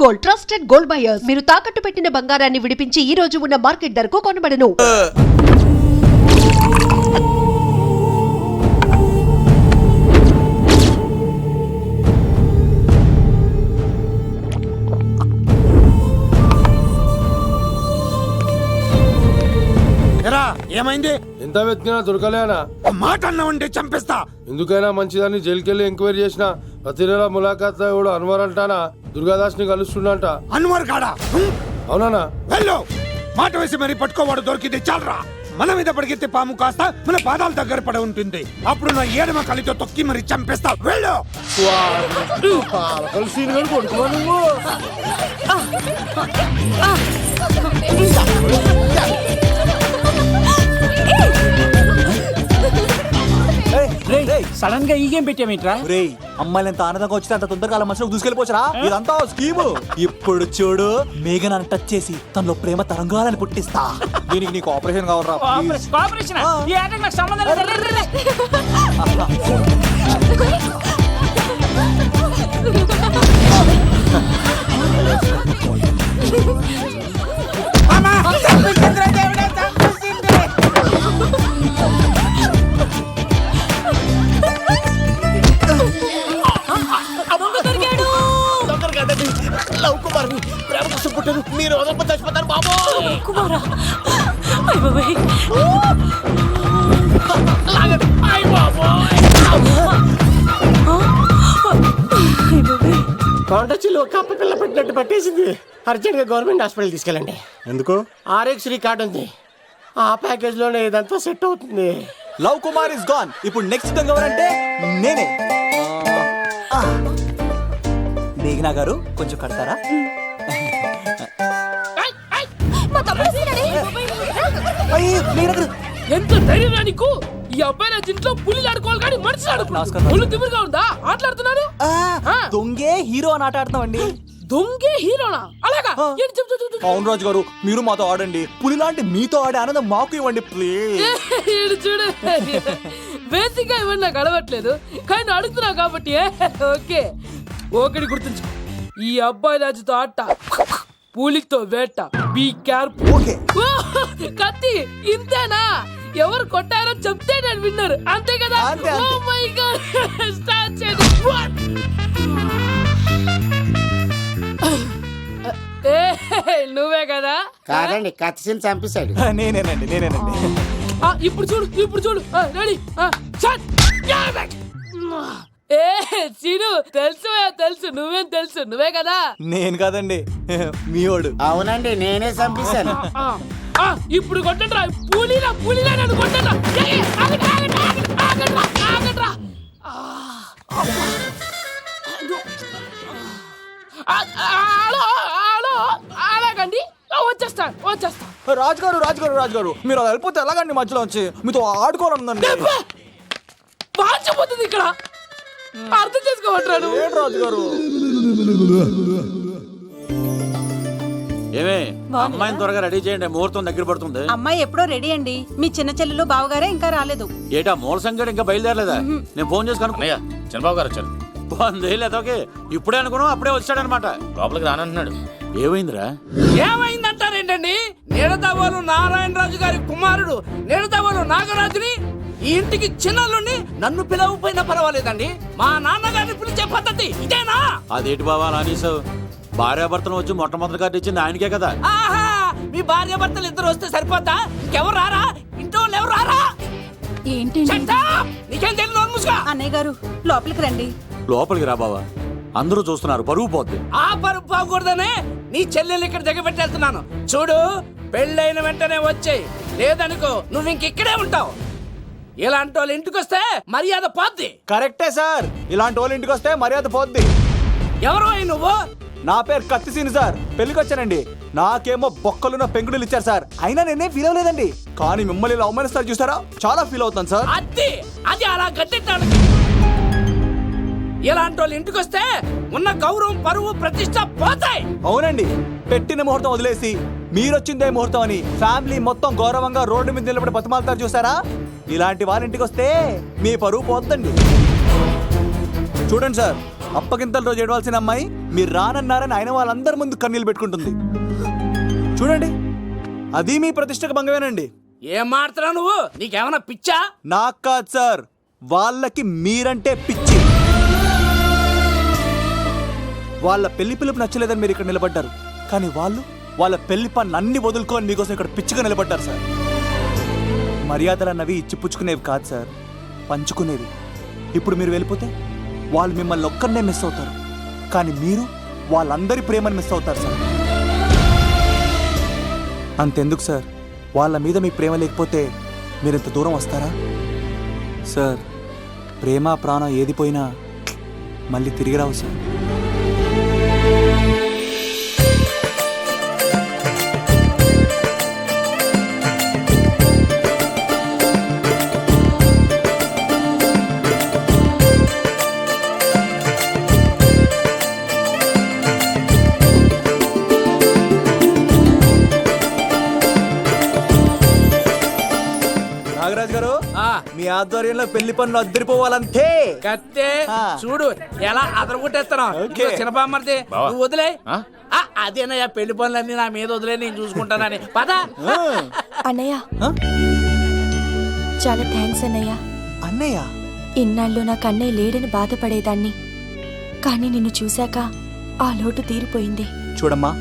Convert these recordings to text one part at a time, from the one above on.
Gold trusted gold buyers మీరు తాకట్టు పెట్టిన బంగారాన్ని విడిపించి ఈ రోజు ఉన్న మార్కెట్ ధరకు కొనబడను. ఏమైంది? ఎంత వెతికినా దొరకలేనా? మాట అన్నావంటే చంపేస్తా. ఎందుకైనా మంచిదాన్ని జైలుకెళ్ళి ఎంక్వైరీ చేసిన ప్రతి నెల ములాఖాత్ కూడా అన్వర్ అంటానా దుర్గాదాస్ ని కలుస్తుండంట. అన్వర్ కాడా? అవునా? వెళ్ళు, మాట వేసి మరి పట్టుకోవాడు దొరికింది చాలరా. మన మీద పడిగితే పాము కాస్త మన పాదాల దగ్గర పడి ఉంటుంది. అప్పుడు నా ఏడమ కలితో తొక్కి మరి చంపేస్తా. వెళ్ళు. సడన్ గా ఈ గేమ్ పెట్టామేంట్రా? రేయ్, అమ్మాయిలు ఎంత ఆనందంగా వచ్చితే అంత తొందరగా అలా మనసులోకి దూసుకెళ్ళిపోవచ్చురా. ఇదంతా స్కీము. ఇప్పుడు చూడు, మేఘన్ అని టచ్ చేసి తనలో ప్రేమ తరంగాలని పుట్టిస్తా. దీనికి నీకు ఆపరేషన్ కావాలరా? ఆపరేషన్ ఈ ఆటకి నాకు సంబంధం లేదు. మీరు చచ్చిపోతారు బాబు. కొండచిల్లు కప్ప పిల్ల పెట్టినట్టు పట్టేసింది. అర్జెంట్ గా గవర్నమెంట్ హాస్పిటల్ తీసుకెళ్ళండి. ఎందుకు? ఆర్ఎక్స్ కార్డ్ ఉంది, ఆ ప్యాకేజ్ లోనే ఇదంతా సెట్ అవుతుంది. Love Kumar is gone. ఇప్పుడు నెక్స్ట్ దొంగ ఎవరంటే నేనే. మేఘనా గారు కొంచెం కడతారా? ఎంత ధైర్యం నీకు? ఈ అబ్బాయి నా ఇంట్లో పులిలు ఆడుకోవాలి కానీ మనిషి ఆడుకున్నాడు. పులి తిమ్మిరిగా ఉందా? ఆటలాడుతున్నారు. దొంగే హీరో అని ఆట ఆడుతున్నామండి. దొంగే హీరోనా? అలాగా? అవును రాజు గారు, మీరు మాతో ఆడండి. పులి లాంటి మీతో ఆడే ఆనందం మాకు ఇవ్వండి ప్లీజ్. చూడు, బేసిక్ గా ఇవన్నీ నాకు అలవట్లేదు, కానీ అడుగుతున్నావు కాబట్టి ఓకే. ఒకటి గుర్తుంచు, ఈ అబ్బాయి రాజుతో ఆట, పులితో వేట. Be careful. కత్తి ఇంతేనా? ఎవరు కొట్టారో చెప్తే నేను విన్నారు, అంతే కదా? ఓ మై గాడ్, స్టార్ట్ చేయండి. నువ్వే కదా? కాదండి, కత్తిని చంపేశాడు. నేనేనండి. ఇప్పుడు చూడు. రెడీ? చీను, తెలుసు నువ్వేం తెలుసు, నువ్వే కదా? నేను కాదండి, మీవాడు. అవునండి, నేనే చంపేశాను. ఇప్పుడు కొట్టండి రా, పూలీలా నన్ను కొట్టండి. అలాగండి, వచ్చేస్తా. రాజుగారు మీరు అలా వెళ్ళిపోతే ఎలాగండి? మధ్యలో వచ్చి మీతో ఆడుకోవాలనుందండి. పాచిపోతుంది ఇక్కడ, అర్థం చేసుకోమంటాడు. రాజుగారు ఏమే, అమ్మాయిని త్వరగా రెడీ చేయండి, ముహూర్తం దగ్గర పడుతుంది. అమ్మాయి ఎప్పుడో రెడీ అండి. మీ చిన్న చెల్లెలు బావగారే ఇంకా రాలేదు. ఏటా మూల సంగతి ఇంకా బయలుదేరలేదా? నేను ఫోన్ చేసి కనుక్కున్నాయా? చంద్రబాబు గారు వచ్చారు. లేదోకే, ఇప్పుడే అనుకున్నాం, అప్పుడే వచ్చాడనమాట. లోపలికి రానంటున్నాడు. ఏమైందిరా? ఏమైందంటారేంటండి? నిడదవోలు నారాయణరాజు గారి కుమారుడు నిడదవోలు నాగరాజుని ఈ ఇంటికి చిన్నల్లుండి నన్ను పిలవకపోయినా పర్వాలేదండి, మా నాన్నగారిని పిలిచే పద్ధతి ఇదేనా? అదేంటి బాబా నానీసావు? భార్యాభర్తలు వచ్చి మొట్టమొదటి కార్డు ఇచ్చింది ఆయనకే కదా. ఆహా, మీ భార్యాభర్తలు ఇద్దరు వస్తే సరిపోద్దా? ఇంకెవరు రారా? ఇంట్లో ఎవరు రారా? ఏంటి నీకేం తెలియదు? అన్నయ్య గారు లోపలికి రండి. లోపలికి రా బావా, అందరూ చూస్తున్నారు, పరువు పోద్ది. ఆ పరుపు పోకూడదనే నీ చెల్లెలు ఇక్కడ దిగబెట్టి వెళ్తున్నాను. చూడు, పెళ్ళైన వెంటనే వచ్చేయి, లేదనుకో నువ్వు ఇంకెక్కడే ఉంటావు. ఇలాంటి వాళ్ళు ఇంటికి వస్తే మర్యాద పోద్ది. కరెక్టే సార్, ఇలాంటి వాళ్ళ ఇంటికి వస్తే మర్యాద పోద్ది. ఎవరు నువ్వు? నా పేరు కత్తిసీని సార్, పెళ్లికి వచ్చానండి. నాకేమో బొక్కలున్న పెంకుడులు ఇచ్చారు సార్, అయినా నేనే ఫీల్ అవ్వలేదండి. కానీ మిమ్మల్ని ఇలా అవమానిస్తారు చూసారా, చాలా ఫీల్ అవుతాను సార్. అది అలా గట్టెట్టాడు. ఇలాంటి వాళ్ళు ఇంటికి వస్తే ఉన్న గౌరవం, పరువు, ప్రతిష్ట పోతాయి. అవునండి, పెట్టిన ముహూర్తం వదిలేసి మీరొచ్చిందే ముహూర్తం అని ఫ్యామిలీ మొత్తం గౌరవంగా రోడ్డు మీద నిలబడి బతిమాలుతారు చూసారా, ఇలాంటి వారింటికి వస్తే మీ పరువు పోతుందండి. చూడండి సార్, అప్పగింతల రోజు ఏడవాల్సిన అమ్మాయి మీరు రానన్నారని ఆయన వాళ్ళందరి ముందు కన్నీళ్ళు పెట్టుకుంటుంది. చూడండి, అది మీ ప్రతిష్టకు భంగమేనండి. ఏం మాడుతున్నావు నువ్వు? నీకేమన్నా పిచ్చా? నాకు కాదు సార్, వాళ్ళకి మీరంటే పిచ్చి. వాళ్ళ పెళ్లి పిలుపు నచ్చలేదని మీరు ఇక్కడ నిలబడ్డారు, కానీ వాళ్ళు వాళ్ళ పెళ్లి పనులు అన్ని వదులుకొని మీకోసం ఇక్కడ పిచ్చిగా నిలబడ్డారు సార్. మర్యాదలు అన్నవి ఇచ్చిపుచ్చుకునేవి కాదు సార్, పంచుకునేవి. ఇప్పుడు మీరు వెళ్ళిపోతే వాళ్ళు మిమ్మల్ని ఒక్కరినే మిస్ అవుతారు, కానీ మీరు వాళ్ళందరి ప్రేమను మిస్ అవుతారు సార్. అంతెందుకు సార్, వాళ్ళ మీద మీ ప్రేమ లేకపోతే మీరు ఇంత దూరం వస్తారా సార్? ప్రేమ ప్రాణం ఏది పోయినా మళ్ళీ తిరిగి రావు సార్. నాగరాజ్ గారు, మీ ఆధ్వర్యంలో పెళ్లి పనులు అద్దరిపోవాలంతే. కత్తే చూడు ఎలా అదరగొట్టేస్తాను. ఓకే. చిన్నపామర్ది నువ్వు వదిలే. అదేనయ్యా పెళ్లి పనులన్నీ నా మీద వదిలే, నేను చూసుకుంటానని. పద. అన్నయ్య, చాలా థ్యాంక్స్ అన్నయ్య. అన్నయ్య, ఇన్నాళ్ళు నాకు అన్నయ్య లేడని బాధపడేదాన్ని, కానీ నిన్ను చూశాక ఆ లోటు తీరిపోయింది. చూడమ్మా,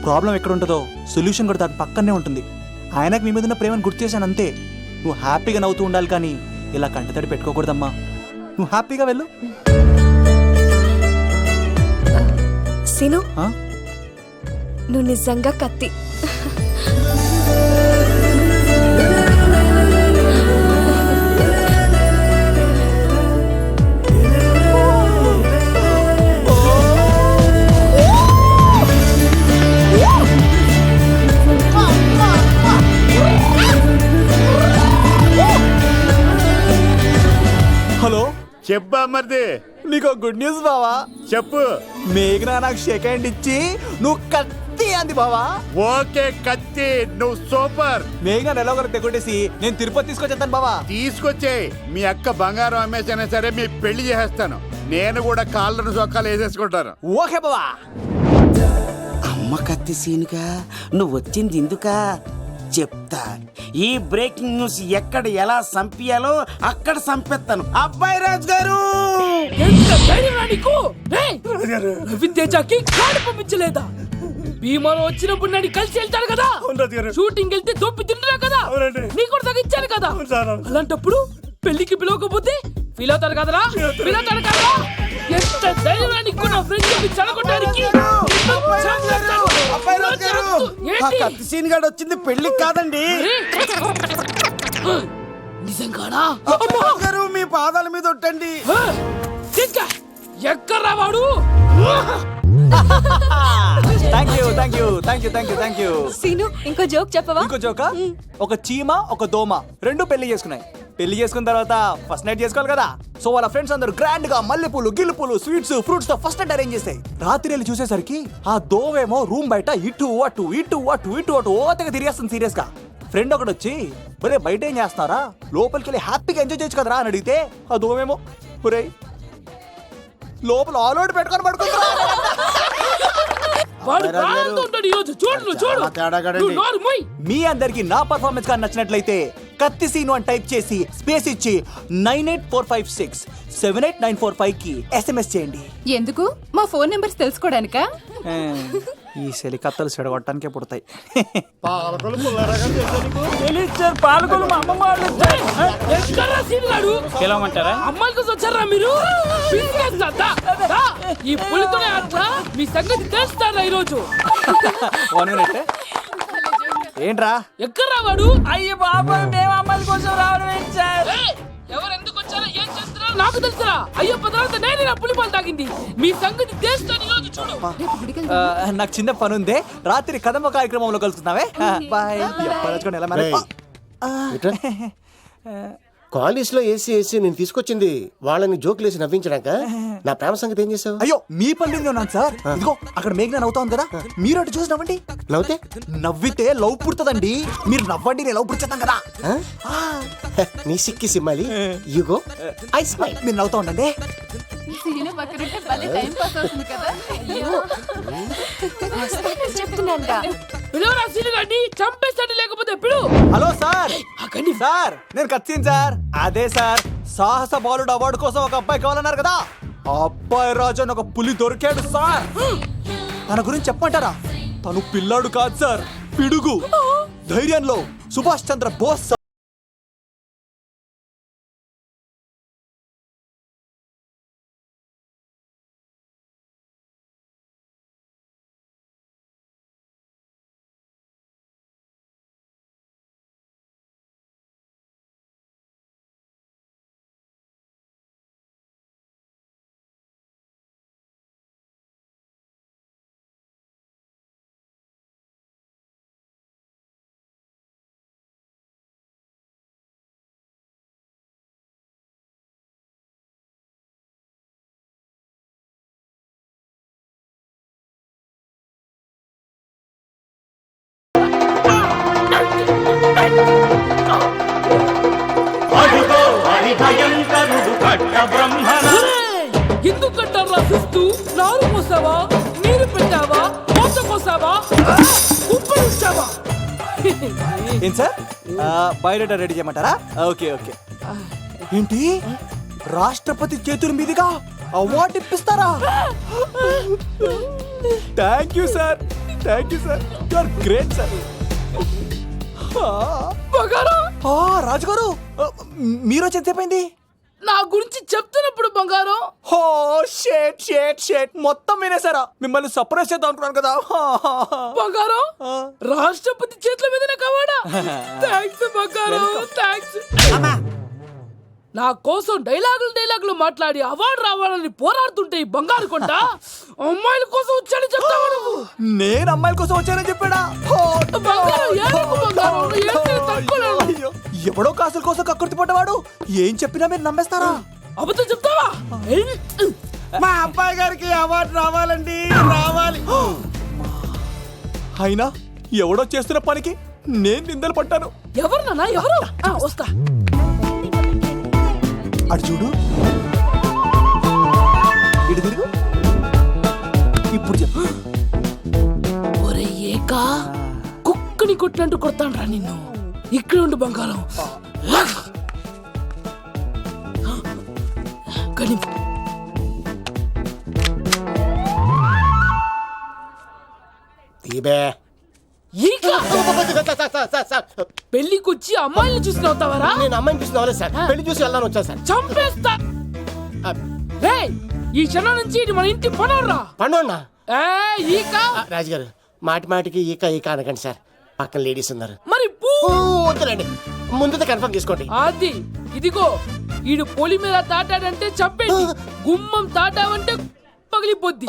ప్రాబ్లం ఎక్కడ ఉంటుందో సొల్యూషన్ కూడా దాని పక్కనే ఉంటుంది. ఆయనకు మీ మీద ఉన్న ప్రేమను గుర్తు చేశాను అంతే. నువ్వు హ్యాపీగా నవ్వుతూ ఉండాలి, కానీ ఇలా కంటతడి పెట్టుకోకూడదమ్మా. నువ్వు హ్యాపీగా వెళ్ళు. సిను, నువ్వు నిజంగా కత్తి. హలో, చెప్పా మరిది. నీకు గుడ్ న్యూస్ బావా. చెప్పు. మేఘనా నాకు షేక్ హ్యాండ్ ఇచ్చి నువ్వు కత్తి అంది బావా. ఓకే కత్తి, నువ్వు సూపర్. మేఘనా ఎలా ఒకరు తెగొట్టేసి నేను తిరుపతి తీసుకొచ్చేస్తాను బావా. తీసుకొచ్చే మీ అక్క బంగారం అమ్మేసైనా సరే మీ పెళ్లి చేసేస్తాను. నేను కూడా కాళ్ళను చొక్కాలు వేసేసుకుంటాను. ఓకే బావా. అమ్మ కత్తి సీనుగా నువ్వు వచ్చింది ఎందుకా చెప్తా. ఈ బ్రేకింగ్ న్యూస్ ఎక్కడ ఎలా సంపియాలో అక్కడ సంపెత్తాను. అబ్బాయి రాజు గారు, విద్యకి కాడు పంపించలేదా? భీమాలో వచ్చినప్పుడు నన్ను కలిసి వెళ్తాను కదా, షూటింగ్ వెళ్తే దొప్పి తింటున్నా కదా, నీకు కూడా తగ్గించాను కదా. అలాంటప్పుడు పెళ్లికి పిలవకపోతే ఫీల్ అవుతారు కదరా, ఫీల్ అవుతారు కదరా. ఎంత ధైర్యాన్ని నా ఫ్రెండ్స్ చెడగొట్టడానికి. కత్తి సీన్ గాడు వచ్చింది పెళ్లికి కాదండి. నిజంగానా? గారు మీ పాదాల మీద ఒట్టండి. ఎక్కడ్రా వాడు? Thank you. సీను, ఇంకో జోక్ చెప్పవా? ఇంకో జోకా? ఒక చీమ ఒక దోమ రెండు పెళ్లి చేసుకున్నాయి. పెళ్లి చేసుకున్న తర్వాత ఫస్ట్ నైట్ చేసుకోవాలి కదా. సో వాళ్ళ ఫ్రెండ్స్ అందరూ గ్రాండ్ గా మల్లెపూలు, గిల్లుపూలు, స్వీట్స్, ఫ్రూట్స్ తో ఫస్ట్ నైట్ అరేంజ్ చేస్తాయి. రాత్రి వెళ్ళి చూసేసరికి ఆ దోవేమో రూమ్ బయట ఇటు అటు ఓతగా తిరిగేస్తుంది సీరియస్ గా. ఫ్రెండ్ ఒకటి వచ్చి, ఒరే బయట ఏం చేస్తున్నారా, లోపలికి వెళ్ళి హ్యాపీగా ఎంజాయ్ చేయొచ్చు కదరా అని అడిగితే ఆ దోవేమో, ఒరే లోపల ఆల్ అవుట్ పెట్టుకొని పడుకుంటా. మీ అందరికి నా పర్ఫార్మెన్స్ గా నచ్చినట్లయితే కత్తి సీను అని టైప్ చేసి స్పేస్ ఇచ్చి 9845678945 కి SMS చేయండి. ఎందుకు? మా ఫోన్ నెంబర్స్ తెలుసుకోవడానికా? ఈ సెలికత్తలు చెడగొట్టడానికే పుడతాయి. పిలవమంటారా? అమ్మాయిల కోసం వచ్చారా మీరు? ఈ పులితోనే అట్లా మీ సంగతి తెలుస్తారా ఈరోజు? 1 minute. ఏంట్రా ఎక్కడ రావాడు? అయ్యో బాబా, మేము అమ్మాయిల కోసం రావడం ఏంటి సార్? ఎవరు ఎందుకు వచ్చారో ఏం చేస్తున్నారో నాకు తెలుసురా. అయ్యో పదార్థ నేను నా పులిపాలు తాగింది. మీ సంగతి తెలుస్తాను ఈరోజు. చూడు, నాకు చిన్న పని ఉంది, రాత్రి కదమ్మ కార్యక్రమంలో కలుస్తున్నావే. బాయ్. కాలేజ్ లో ఏసీ నేను తీసుకొచ్చింది వాళ్ళని జోకులేసి నవ్వించడాక. నా ప్రేమ సంగతి ఏం చేసావు? అయ్యో మీ పనులు ఉన్నాను సార్. ఇదిగో అక్కడ మేఘన నవ్వుతాం కదా, మీరు అటు చూసి నవ్వండి. నవ్వుతే నవ్వితే లవ్ పుడుతుందండి. మీరు నవ్వండి, నేను లవ్ పుడిచేద్దాం కదా. నీ సిక్కి సిమ్మాలి. యుగో ఐ స్మైల్. మీరు నవ్వుతా ఉండండి. సీను పక్కనుంటే భలే టైం పాస్ అవుతుంది కదా. వస్తానని చెప్తున్నానుగా. పిలువరా సీను గారిని, చంపేస్తాడు లేకపోతే పిలు. హలో సార్, సార్ నేను కత్తిన్ సార్. అదే సార్, సాహస బాలుడు అవార్డు కోసం ఒక అబ్బాయి కావాలన్నారు కదా, ఆ అబ్బాయి రాజు అని ఒక పులి దొరికాడు సార్. తన గురించి చెప్పమంటారా? తను పిల్లాడు కాదు సార్, పిడుగు. ధైర్యంలో సుభాష్ చంద్ర బోస్ సార్. ఎందుకంటారు రాసిస్తూ? నారు పోసావా, నీరు పెట్టావా, కోత కోసావా, కుప్పలు ఇచ్చావా? ఏం సార్, బయోడేటా రెడీ చేయమంటారా? Okay okay. ఏంటి, రాష్ట్రపతి చేతుల మీదుగా అవార్డు ఇప్పిస్తారా? Thank you sir, thank you sir, you are great sir. రాజుగారు, మీరు వచ్చేసేపోయింది. నా గురించి చెప్తున్నప్పుడు బంగారం. హో షేట్ షేట్ షేట్, మొత్తం వినేసారా? మిమ్మల్ని సర్ప్రైజ్ చేద్దాం అనుకున్నాను కదా. బంగారం, రాష్ట్రపతి చేతుల మీదనే కావాడా? థ్యాంక్స్ బంగారం, థ్యాంక్స్. నా కోసం డైలాగులు మాట్లాడి అవార్డు రావాలని పోరాడుతుంటే ఈ బంగారు కొండ అమ్మాయిల కోసం వచ్చాడని చెప్తావా నువ్వు? నేను అమ్మాయిల కోసం వచ్చానని చెప్పాడా? బంగారం, ఏడుపు బంగారం, ఏడుపు తట్టుకోలేను. అయ్యో, ఎవడో కాసుల కోసం కక్కుర్తి పడ్డవాడు ఏం చెప్పినా మీరు నమ్మేస్తారా? అబద్ధం చెప్తావా? మా అబ్బాయి గారికి అవార్డు రావాలండి, రావాలి. అయినా ఎవడో చేస్తున్న పనికి నేను నిందలు పడ్డాను. ఎవరు నాన్న, ఎవరు? వస్తా. అటు చూడు, ఇటు తిరుగు. ఇప్పుడు చెప్పు. ఒరే ఏకా, కుక్కని కొట్టినట్టు కొడతాను రా నిన్ను. ఇక్కడ ఉండు బంగారం. కానీ పెళ్లికొచ్చి అమ్మాయిని చూసి నవ్వుతావరా? నేను అమ్మాయిని చూసి నవ్వలేదు సార్, పెళ్లి చూసి వెళ్ళాను వచ్చా సార్. చంపేస్తా. ఈ క్షణం నుంచి ఇది మన ఇంటి పనోడ్రా. పండున్నా రాజుగారు, మాటి మాటికి ఈక ఈక అనకండి సార్, పక్కన లేడీస్ ఉన్నారు. మరి వద్దులండి, ముందు కన్ఫర్మ్ చేసుకోండి. అది ఇదిగో, ఈడు పొలి మీద తాటాడంటే చంపేది, గుమ్మం తాటావంటే పగిలిపోద్ది.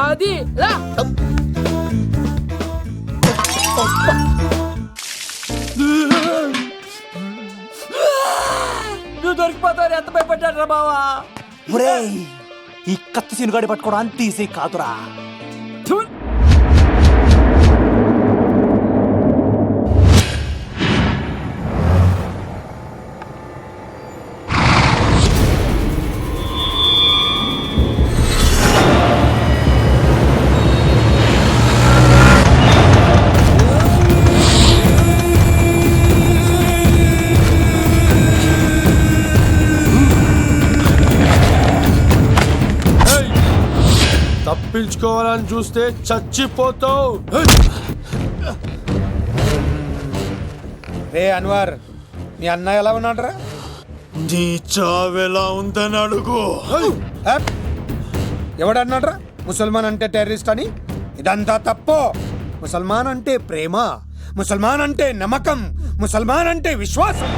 అది రా. నువ్వు దొరికిపోతావు, ఎంత భయపడ్డారా బావా? ఈ కత్తి సీనుగాడి పట్టుకోవడం అంత ఈజీ కాదురా. తప్పించుకోవాలని చూస్తే చచ్చిపోతావు. రే అన్వర్, మీ అన్న ఎలా ఉన్నాడరా? నీ చావెలా ఉందని అడుగు. ఎవడన్నాడ్రా ముసల్మాన్ అంటే టెర్రరిస్ట్ అని? ఇదంతా తప్పు. ముసల్మాన్ అంటే ప్రేమ, ముసల్మాన్ అంటే నమ్మకం, ముసల్మాన్ అంటే విశ్వాసం.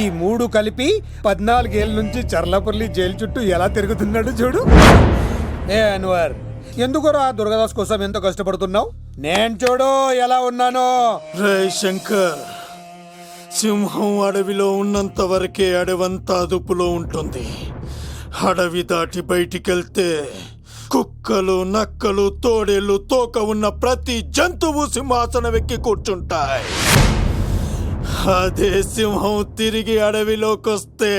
ఈ మూడు కలిపి 14 ఏళ్ళ నుంచి చర్లపల్లి జైలు చుట్టూ ఎలా తిరుగుతున్నాడు చూడు. ఏ అన్వర్, ఎందుకురా దుర్గాదాస్ కోసం ఎంతో కష్టపడుతున్నావు? నేను చూడు ఎలా ఉన్నానో. రే శంకర్, సింహం అడవిలో ఉన్నంత వరకే అడవంతా అదుపులో ఉంటుంది. అడవి దాటి బయటికెళ్తే కుక్కలు, నక్కలు, తోడేళ్లు, తోక ఉన్న ప్రతి జంతువు సింహాసనం ఎక్కి కూర్చుంటాయి. అదే సింహం తిరిగి అడవిలోకి వస్తే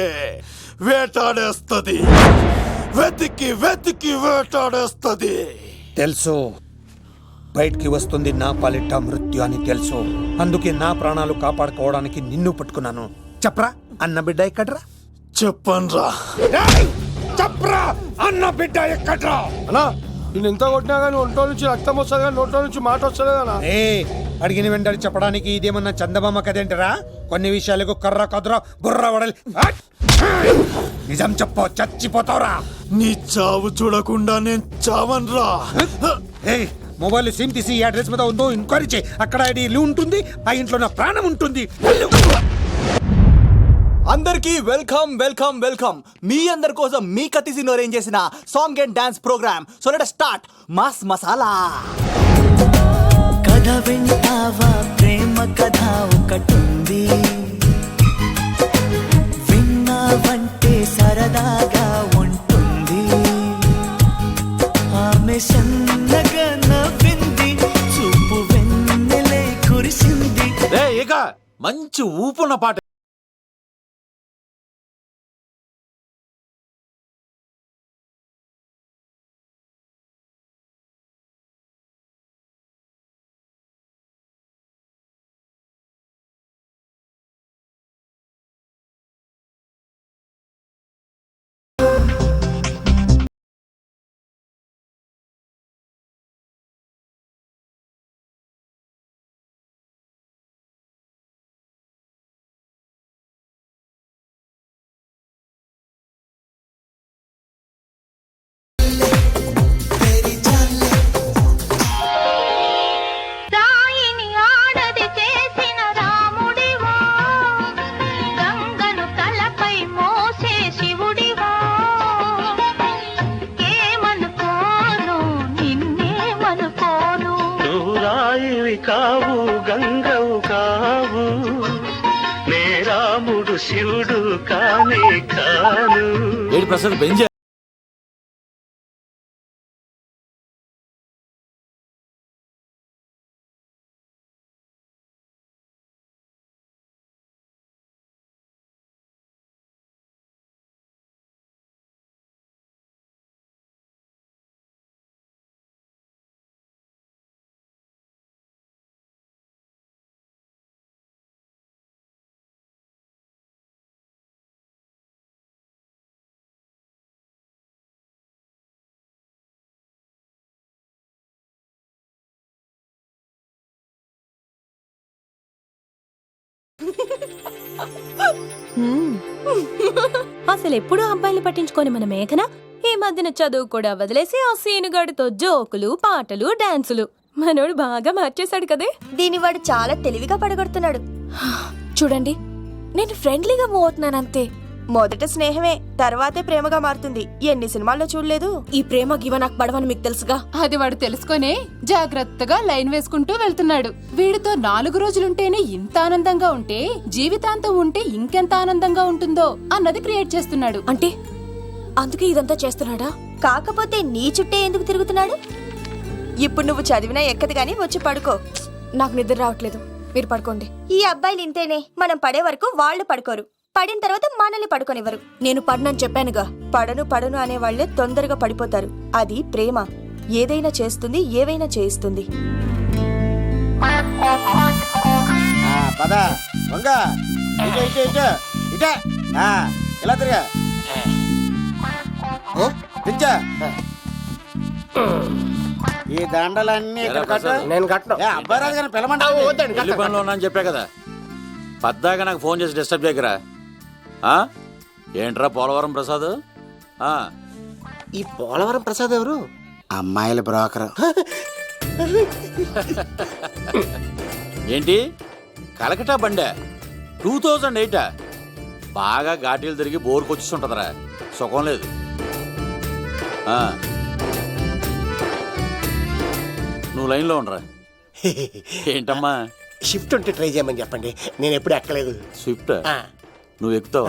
వేటాడేస్తుంది. వెతికి వెతికి వేటాడేస్తుంది. తెలుసు, బయటికి వస్తుంది నా పాలిట మృత్యు అని తెలుసు. అందుకే నా ప్రాణాలు కాపాడుకోవడానికి నిన్ను పట్టుకున్నాను. చెప్పరా అన్న బిడ్డ ఎక్కడ్రా? చెప్పన్రా. చెప్పరా అన్న బిడ్డ ఎక్కడ్రా? అన్నా నేను ఎంత కొట్టినా కానీ ఒంట్లో నుంచి రక్తం వస్తుంది కానీ నోట్లో నుంచి మాట వస్తలేదన్నా. అడిగిన వెంటనే చెప్పడానికి ఇదేమన్నా చందమామ కదేంటరా? కొన్ని విషయాలకు కర్ర కదురా బుర్ర వడలి. నిజం చెప్పు, చచ్చిపోతావురా. నీ చావు చూడకుండా నేను చావన్రా. మొబైల్ సిమ్ తీసి ఈ అడ్రస్ మీద ఉందో ఎంక్వైరీ చేయి. అక్కడ ఐడి ఇల్లు ఉంటుంది, ఆ ఇంట్లో నా ప్రాణం ఉంటుంది. అందరికీ వెల్కమ్ వెల్కమ్ వెల్కమ్. మీ అందరి కోసం మీ కత్తి సీన్ అరేంజ్ చేసిన song and dance programme. So let start mass masala. కథ వింటావా, ప్రేమ కథ ఒకటుంది, విన్నావంటే సరదాగా ఉంటుంది. ఆమె సన్నగా నవ్వింది, చూపు వెన్నెలై కురిసింది. ఇక మంచి ఊపున్న పాట. కావు గంగవు కావు, నే రాముడు శివుడు కానే కాను. ఏడు ప్రసాద్ బెంజ అసలు ఎప్పుడు అబ్బాయిలు పట్టించుకొని మన మేఘన ఈ మధ్యన చదువు కూడా వదిలేసి ఆ సీనుగాడితో జోకులు పాటలు డాన్సులు. మనోడు బాగా మార్చేశాడు కదే. దీని వాడు చాలా తెలివిగా పడగొడుతున్నాడు. చూడండి, నేను ఫ్రెండ్లీగా మూవ్ అవుతున్నాను అంతే. మొదట స్నేహమే, తర్వాతే ప్రేమగా మారుతుంది. ఎన్ని సినిమాల్లో చూడలేదు? ఈ ప్రేమ గివ నాకు పడవని మీకు తెలుసుగా. అది వాడు తెలుసుకొనే జాగ్రత్తగా లైన్ వేసుకుంటూ వెళ్తున్నాడు. వీడితో 4 రోజులుంటేనే ఇంత ఆనందంగా ఉంటే జీవితాంతం ఉంటే ఇంకెంత ఆనందంగా ఉంటుందో అన్నది క్రియేట్ చేస్తున్నాడు. అంటే అందుకే ఇదంతా చేస్తున్నాడా? కాకపోతే నీ చుట్టే ఎందుకు తిరుగుతున్నాడు? ఇప్పుడు నువ్వు చదివినా ఎక్కదు గానీ వచ్చి పడుకో. నాకు నిద్ర రావట్లేదు, మీరు పడుకోండి. ఈ అబ్బాయిలు ఇంతేనే, మనం పడే వరకు వాళ్ళు పడుకోరు, పడిన తర్వాత మనల్ని పడుకోనివ్వరు. నేను పడనని చెప్పానుగా. పడను అనే వాళ్లే తొందరగా పడిపోతారు. అది ప్రేమ, ఏదైనా చేస్తుంది, ఏవైనా చేయిస్తుంది. ఇలా తిరిగా ఈ దండలన్నీ నేను కట్టను. అబ్బాయి రాజు గారిని పిలమంటాను. చెప్పా కదా, పద్దాక నాకు ఫోన్ చేసి డిస్టర్బ్ చేయకరా. ఏంట్రా పోలవరం ప్రసాద్? ఈ పోలవరం ప్రసాద్ ఎవరు? అమ్మాయిల బ్రోకర్. ఏంటి కలకటా బండే 2008? బాగా ఘాటీలు తిరిగి బోర్కు వచ్చేస్తుంటదరా, సుఖం లేదు. నువ్వు లైన్లో ఉండరా. ఏంటమ్మా? షిఫ్ట్ ఉంటే ట్రై చేయమని చెప్పండి, నేను ఎప్పుడు ఎక్కలేదు. స్విఫ్ట్ నువ్వు ఎక్కుతావు,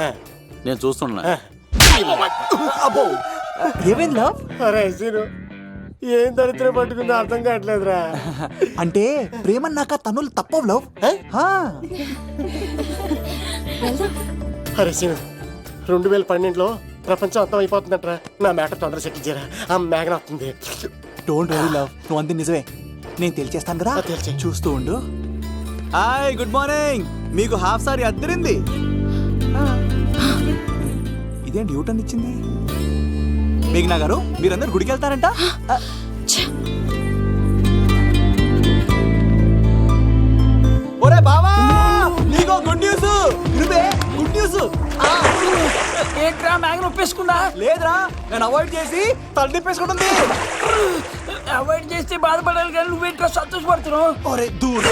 నేను చూస్తున్నా. ఏమైందా? అరే సీను, ఏం దరిద్రం పట్టుకుందో అర్థం కావట్లేదురా. అంటే ప్రేమన్నాక తనులు తప్పవు లవ్. అరే సీను, 2012లో ప్రపంచం అంతం అయిపోతుందంటరా. నా మ్యాటర్ తొందర సెటిల్ చేయరా. ఆ మేఘన వస్తుంది. డోంట్ వరీ లవ్, నువ్వు అంది నిజమే. నేను తెలిచేస్తాను కదా, చూస్తూ ఉండు. Hi, good morning. మీకు హాఫ్ సారీ అద్దరింది. ఇదేంటి యూటర్న్ ఇచ్చింది? మేఘనా గారు, మీరందరూ గుడికి వెళ్తారంట? ఒరే బావా, నీకో గుడ్ న్యూస్. ఇరుబే గుడ్ న్యూస్. ఏంట్రా మ్యాగ్ నొప్పేసుకుందా? లేదురా, నేను అవాయిడ్ చేసి తల తిప్పేసుకుంటుంది. అవాయిడ్ చేస్తే బాధపడాలి కానీ నువ్వేంట్రా సంతోషపడుతున్నావు? ఒరే దూర్,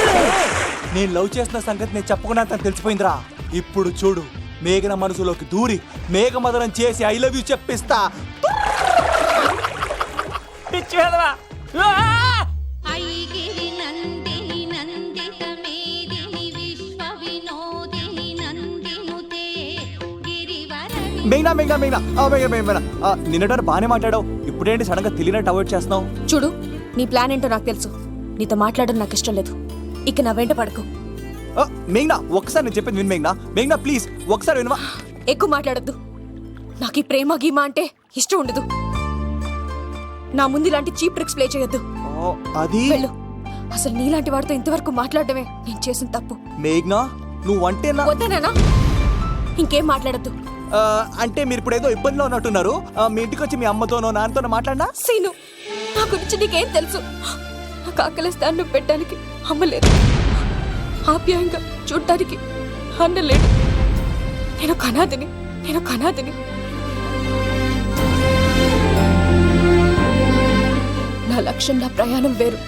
నేను లవ్ చేసిన సంగతి నేను చెప్పకుండా తను తెలిసిపోయిందిరా. ఇప్పుడు చూడు, మేఘన మనసులోకి దూరి మేఘమదనం చేసి ఐ లవ్ యూ చెప్పిస్తా. పిచ్చి వెధవా. మేఘనా మేఘనా మేఘనా మేఘనా నిన్నటారు బాగానే మాట్లాడావు, ఇప్పుడేంటి సడన్ గా తెలియనట్టు అవాయిడ్ చేస్తున్నావు? చూడు, నీ ప్లాన్ ఏంటో నాకు తెలుసు. నీతో మాట్లాడడం నాకు ఇష్టం లేదు. ఇక నా వెంట పడకు. మేఘనా, ఒక్కసారి నేను చెప్పేది విను. మేఘనా మేఘనా ప్లీజ్ ఒకసారి వినవా? ఎక్కువ మాట్లాడద్దు. నాకు ఈ ప్రేమ గీమా అంటే ఇష్టం ఉండదు. నా ముందు ఇలాంటి చీప్ ట్రిక్స్ ప్లే చేయొద్దు. అది వెళ్ళు. అసలు నీలాంటి వాడితో ఇంతవరకు మాట్లాడటమే నేను చేసిన తప్పు. మేఘనా నువ్వంటే వద్దనేనా? ఇంకేం మాట్లాడద్దు. అంటే మీరు ఇప్పుడు ఏదో ఇబ్బందిలో ఉన్నట్టున్నారు. మీ ఇంటికి వచ్చి మీ అమ్మతోనో నాన్నతోనో మాట్లాడినా? సీను, నా గురించి నీకేం తెలుసు? నాకు ఆకలిస్తే అన్నం పెట్టడానికి అమ్మలేదు, ఆప్యాయంగా చూడటానికి అన్నలేడు. నేను కనాదిని. నా లక్ష్యం, నా ప్రయాణం వేరు.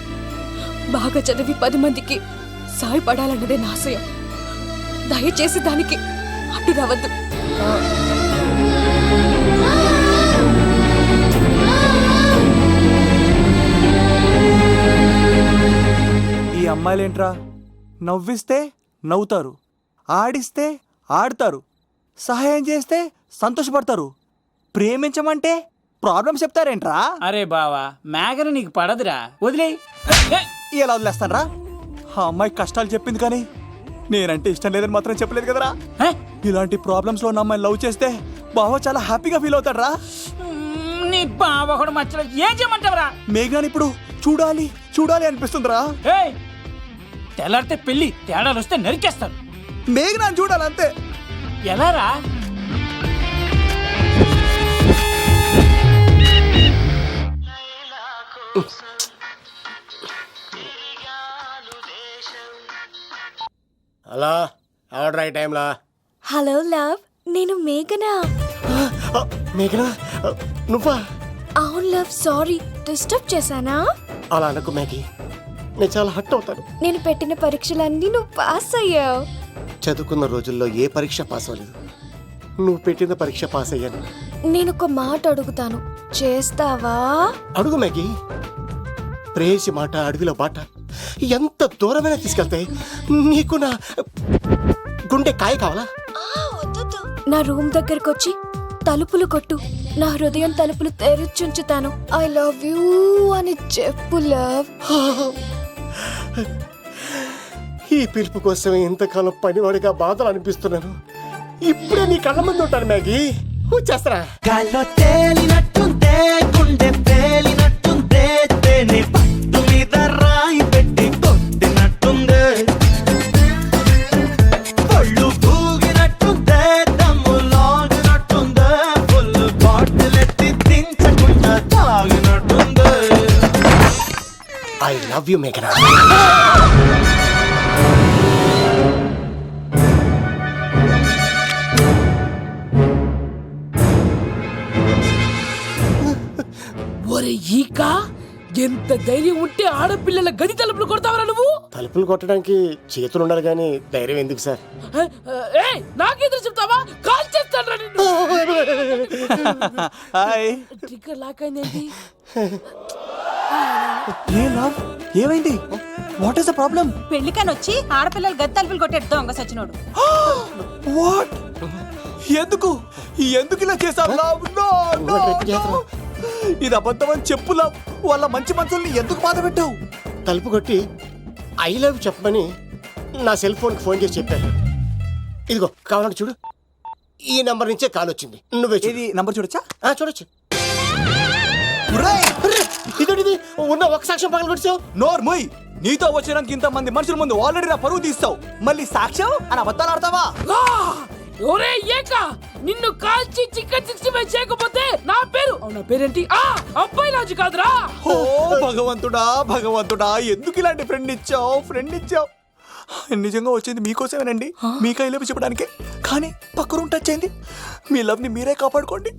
బాగా చదివి 10 మందికి సాయపడాలన్నదే నా ఆశయం. దయచేసి దానికి అడ్డు రావద్దు. ఈ అమ్మాయిలేంట్రా, నవ్విస్తే నవ్వుతారు, ఆడిస్తే ఆడతారు, సహాయం చేస్తే సంతోషపడతారు, ప్రేమించమంటే ప్రాబ్లం చెప్తారేంట్రా? అరే బావా, మేఘన నీకు పడదురా, వదిలే. ఎలా వదిలేస్తానరా? ఆ అమ్మాయి కష్టాలు చెప్పింది కానీ నేనంటే ఇష్టం లేదని మాత్రం చెప్పలేదు కదరా. ఇలాంటి ప్రాబ్లమ్స్ లో ఉన్న అమ్మాయిని లవ్ చేస్తే బావ చాలా హ్యాపీగా ఫీల్ అవుతాడరా. నీ బావ కూడా మచ్చలో ఏం చేయమంటావరా? మేఘనాని ఇప్పుడు చూడాలి చూడాలి అనిపిస్తుందిరా. తెల్లారితే పెళ్లి, తేడాలు వస్తే నరికేస్తారు. మేఘనాని చూడాలంతే. ఎలారా? అలా ఆర్డర్ అయ్యే టైంలా. హలో లవ్, నేను మేఘనా. మేఘనా, నువ్వా? అవును లవ్, సారీ డిస్టర్బ్ చేశానా? అలా అనకు మ్యాగీ, నేను చాలా హర్ట్ అవుతాను. నేను పెట్టిన పరీక్షలన్నీ నువ్వు పాస్ అయ్యావు. చదువుకున్న రోజుల్లో ఏ పరీక్ష పాస్ అవ్వలేదు. నువ్వు పెట్టిన పరీక్ష పాస్ అయ్యాను. నేను ఒక మాట అడుగుతాను, చేస్తావా? అడుగు మ్యాగీ. ప్రేయసి మాట అడవిలో బాట ఎంత దూరమైనా తీసుకెళ్తాయి. నీకు నా గుండె కాయ కావాలా? నా రూమ్ దగ్గరకు వచ్చి తలుపులు కొట్టు, నా హృదయం తలుపులు తెరిచుంచుతాను. ఐ లవ్ యూ అని చెప్పు లవ్. ఈ పిలుపు కోసం ఇంతకాలం పనివాడిగా బాధలు అనిపిస్తున్నాను. ఇప్పుడే నీ కళ్ళ ముందు ఉంటాను మ్యాగీ. చేస్తారా? గాల్లో తేలినట్టుందే, గుండె పేలినట్టుందే, తేనె పట్టు మీద రాయి పెట్టి కొట్టినట్టుందే, పళ్ళు పూగినట్టుందే, దమ్ము లాగినట్టుందే, ఫుల్ బాటిల్ ఎత్తి దించకుండా తాగినట్టుందే. ఐ లవ్ యూ మేఘనా. ఒరే ఈక, ఎంత ధైర్యం ఉంటే ఆడపిల్లల గది తలుపులు కొడతావరా నువ్వు? తలుపులు కొట్టడానికి చేతులు ఉండాలి కానీ ధైర్యం ఎందుకు సార్? నాకెదురు చెప్తావా? కాల్ చేస్తాను నిన్ను. ట్రిగ్గర్ లాక్ అయిందేంటి? ఏమైంది? What is the problem? పెళ్లికని వచ్చి ఆడపిల్లలు గది తలుపులు కొట్టాడు దొంగ సచ్చినోడు. వాట్? ఎందుకు ఇలా చేశారు? ఇది అబద్ధం అని చెప్పు లవ్. వాళ్ళ మంచి మనసుల్ని ఎందుకు బాధ పెట్టావు? తలుపు కొట్టి ఐ లవ్ చెప్పమని నా సెల్ ఫోన్కి ఫోన్ చేసి చెప్పాను. ఇదిగో కావాలంటే చూడు. ఈ నంబర్ నుంచే కాల్ వచ్చింది. నువ్వే ఇది నంబర్ చూడొచ్చా? చూడొచ్చు. ఇదేంటిది ఉన్న ఒక సాక్ష్యం పగల కొట్టావు. నోర్మోయ్, నీతో వచ్చినాక ఇంతమంది మనుషుల ముందు ఆల్రెడీ నా పరువు తీస్తావు, మళ్ళీ సాక్ష్యం అని అబద్ధాలు ఆడతావా? ఒరే ఏక, నిన్ను కాల్చి చికెన్ 65 చేయకపోతే నా పేరేంటి? అబ్బాయి రాజు కాదురా. ఓ భగవంతుడా భగవంతుడా, ఎందుకు ఇలాంటి ఫ్రెండ్ ఇచ్చావు? నిజంగా వచ్చింది మీకోసమేనండి, మీ కైలో చెప్పడానికే. కానీ పక్క రూమ్ టచ్ అయింది. మీ లవ్ ని మీరే కాపాడుకోండి,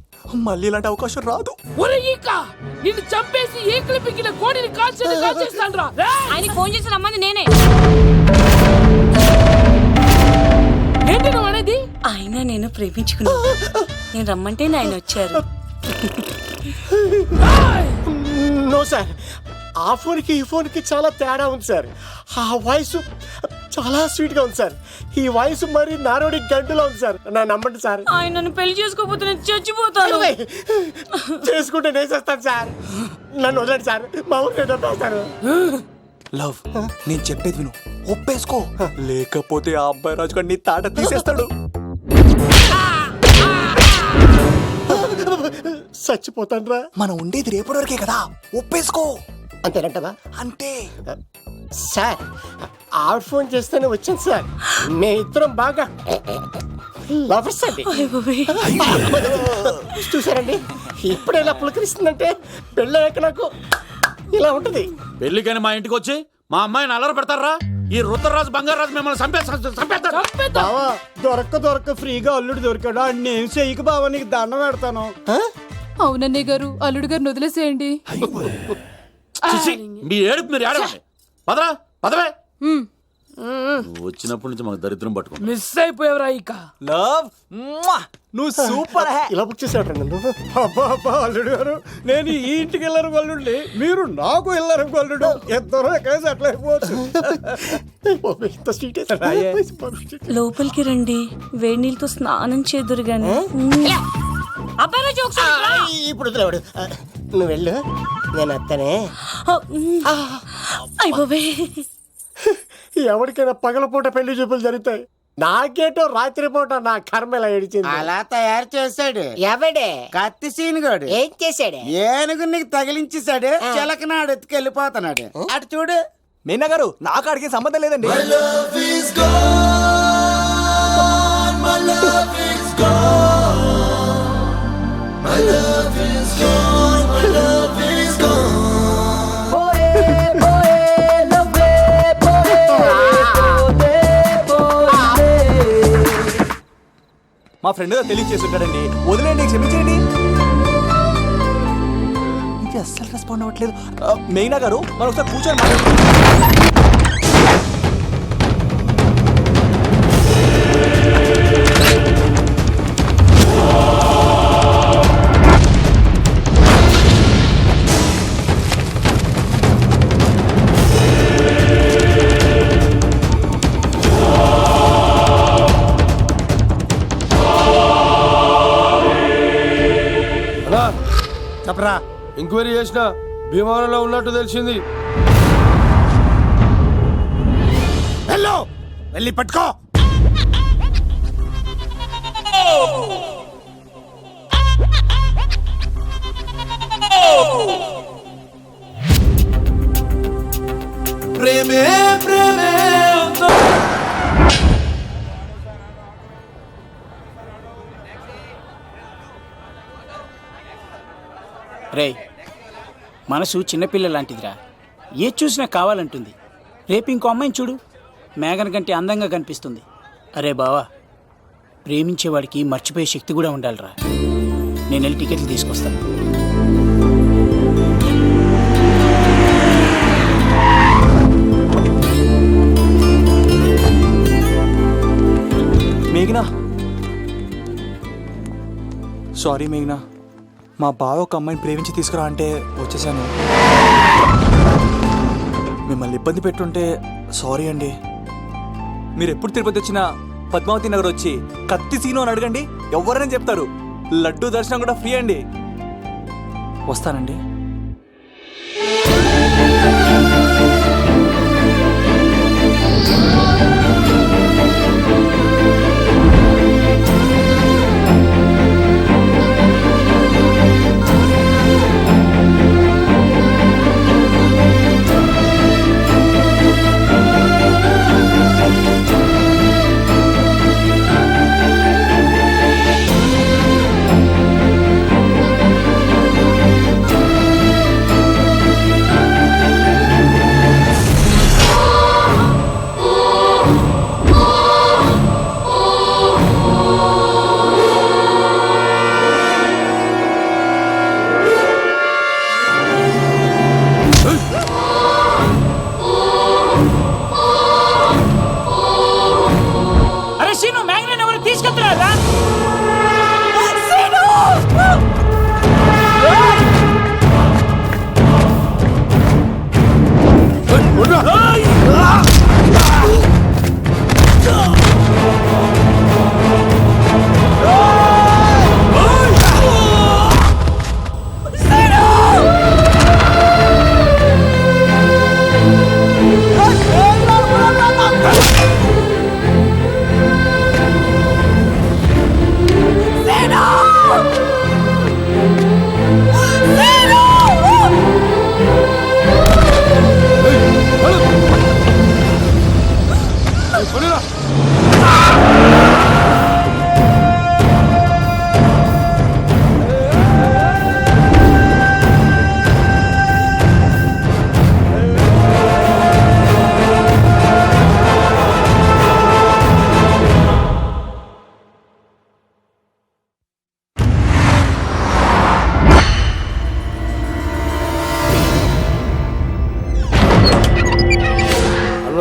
మళ్ళీ ఇలాంటి అవకాశం రాదు. ఒరే ఈక, నిన్ను చంపేసి ఏకలు పిగిన కోడిని కాల్చేస్తాను రా. ఆయనకి ఫోన్ చేసి రమ్మని నేనే. ఏంటి నువ్వు అనేది? ఆయన నేను ప్రేమించుకున్నా, నేను రమ్మంటే ఆయన వచ్చారు. నో సార్, ఆ ఫోన్కి ఈ ఫోన్కి చాలా తేడా ఉంది సార్. ఆ వాయిస్ చాలా స్వీట్ గా ఉంది సార్. ఈ వాయిస్ మరి నారోడి గంటలో ఉంది సార్. నా నమ్మండి సార్. ఆయన నన్ను పెళ్లి చేసుకోకపోతే నేను చచ్చిపోతాను. చేసుకుంటే నేను చేస్తాను సార్. నన్ను వదలండి సార్, మా ఊరు డబ్బేస్తాను. లవ్, నేను చెప్పేది విను, ఒప్పేసుకో, లేకపోతే ఆ అబ్బాయి రాజు గారు నీ తాట తీసేస్తాడు. చచ్చిపోతాను రా. మనం ఉండేది రేపటి వరకే కదా, ఒప్పేసుకో. అంతేనంటవా? అంటే సార్, ఆవిడ ఫోన్ చేస్తేనే వచ్చాను సార్. మే ఇద్దరం బాగా లవర్స్ అండి. చూసారండి, ఇప్పుడే ఇలా పులకరిస్తుందంటే పెళ్ళయ్యాక నాకు ఇలా ఉంటుంది. పెళ్లికని మా ఇంటికి వచ్చి మా అమ్మాయిని అల్లరి పెడతారా? ఈ రుద్రరాజు బంగారాజు మిమ్మల్ని చంపేస్తారు. బావా, దొరక్క ఫ్రీగా అల్లుడు దొరికాడు. నేను చెయ్యికి బావా నీకు దండం పెడతాను. అవునన్నయ్య గారు, అల్లుడు గారిని వదిలేసేయండి. మీ ఏడుపు మీరు ఏడవండి. పదవే. నువ్వు వచ్చినప్పటి నుంచి మాకు దరిద్రం పట్టుకో. మిస్ అయిపోయావురా ఈక. లవ్, నువ్వు సూపర్. ఇలా బుక్ చేసాడు నన్ను. అబ్బా అల్లుడు గారు, నేను ఈ ఇంటికి వెళ్ళరు గల్లుండి, మీరు నాకు వెళ్ళరు గల్లుడు. ఇద్దరు కలిసి అట్లా అయిపోవచ్చు. లోపలికి రండి, వేడి నీళ్ళతో స్నానం చేదురు గాని. ఇప్పుడు వదిలేవాడు. నువ్వు వెళ్ళు, నేను అత్తనే. ఎవరికైనా పగలపూట పెళ్లి చూపులు జరుగుతాయి, నాకేటో రాత్రిపూట నా కర్మ ఇలా ఏడిచింది. అలా తయారు చేశాడు ఎవడే? కత్తి సీనుగాడు. ఏం చేశాడు? ఏనుగు నీకు తగిలించేశాడు, చిలకనాడు ఎత్తుకెళ్ళిపోతున్నాడు. అటు చూడు. మీనా గారు, నాకు అడిగే సంబంధం లేదండి. మా ఫ్రెండ్ తెలియచేసి ఉంటాడండి, వదిలేండి, క్షమించండి. ఇది అస్సలు రెస్పాండ్ అవ్వట్లేదు. మెయినా గారు, మనం ఒకసారి కూర్చొని చెప్పరా. ఎంక్వైరీ చేసిన భీమవరంలో ఉన్నట్టు తెలిసింది. వెళ్ళి పట్టుకో. ప్రేమే ప్రేమే రే, మనసు చిన్నపిల్ల లాంటిదిరా, ఏ చూసినా కావాలంటుంది. రేపు ఇంకో అమ్మాయిని చూడు, మేఘన కంటే అందంగా కనిపిస్తుంది. అరే బావా, ప్రేమించేవాడికి మర్చిపోయే శక్తి కూడా ఉండాలిరా. నేను వెళ్ళి టికెట్లు తీసుకొస్తాను. మేఘనా, సారీ మేఘనా, మా బావ ఒక అమ్మాయిని ప్రేమించి తీసుకురా అంటే వచ్చేసాను. మిమ్మల్ని ఇబ్బంది పెట్టుంటే సారీ అండి. మీరు ఎప్పుడు తిరుపతి వచ్చినా పద్మావతి నగర్ వచ్చి కత్తి సీను అని అడగండి, ఎవరైనా చెప్తారు. లడ్డూ దర్శనం కూడా ఫ్రీ అండి. వస్తానండి.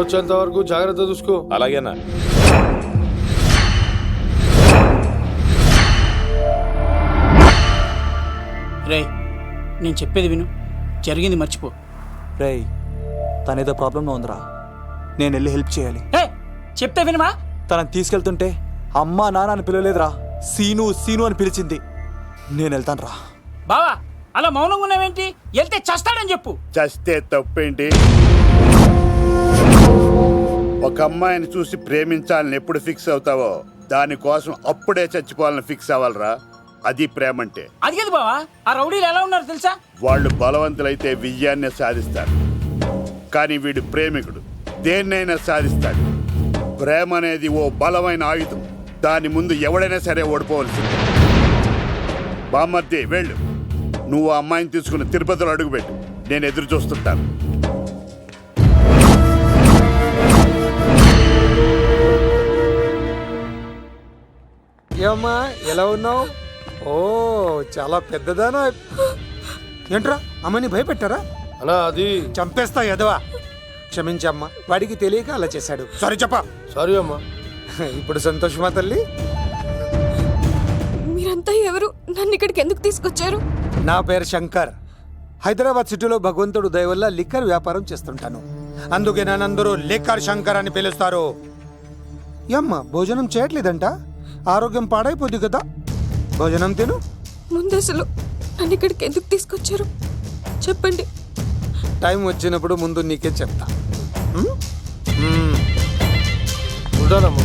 వచ్చేంత వరకు జాగ్రత్త చూసుకో. అలాగేనా? రే నేను చెప్పేది విను, జరిగింది మర్చిపో. రే తనేదో ప్రాబ్లంలో ఉందిరా, నేను వెళ్ళి హెల్ప్ చేయాలి. చెప్తే వినమా? తనని తీసుకెళ్తుంటే అమ్మా నాన్న అని పిలవలేదురా, సీను సీను అని పిలిచింది. నేను వెళ్తాను రా. బావా అలా మౌనంగా ఉన్నావేంటి? వెళ్తే చస్తాడని చెప్పు. చస్తే తప్పేంటి? ఒక అమ్మాయిని చూసి ప్రేమించాలని ఎప్పుడు ఫిక్స్ అవుతావో దానికోసం అప్పుడే చచ్చిపోవాలని ఫిక్స్ అవ్వాలరా. అది ప్రేమంటే. అది కదా బావా, ఆ రౌడీలు ఎలా ఉన్నారు తెలుసా? వాళ్ళు బలవంతులైతే విజయాన్ని సాధిస్తారు, కానీ వీడు ప్రేమికుడు దేన్నైనా సాధిస్తాడు. ప్రేమ అనేది ఓ బలమైన ఆయుధం, దాని ముందు ఎవడైనా సరే ఓడిపోవలసింది. బామ్మర్ది వెళ్ళు, నువ్వు ఆ అమ్మాయిని తీసుకుని తిరుపతిలో అడుగుపెట్టు, నేను ఎదురు చూస్తుంటాను. ఏమ్మా ఎలా ఉన్నావు? ఓ చాలా పెద్దదానా. ఏంట్రా అమ్మని భయపెట్టారా? అన్నా అది చంపేస్తా ఎదవా. క్షమించమ్మా, వాడికి తెలియక అలా చేశాడు. సారీ చెప్పా. సారీ అమ్మా. ఇప్పుడు సంతోషమా తల్లి? మీరంతా ఎవరు? నన్ను ఇక్కడికి ఎందుకు తీసుకొచ్చారు? నా పేరు శంకర్. హైదరాబాద్ సిటీలో భగవంతుడు దయ వల్ల లిక్కర్ వ్యాపారం చేస్తుంటాను, అందుకే నన్నందరూ లిక్కర్ శంకర్ అని పిలుస్తారు. ఏమ్మా భోజనం చేయట్లేదంట? ఆరోగ్యం పాడైపోద్ది కదా, భోజనం తిను. ముందు అసలు నన్ను ఇక్కడికి ఎందుకు తీసుకొచ్చారు చెప్పండి. టైం వచ్చినప్పుడు ముందు నీకే చెప్తా. ఉంటానమ్మా.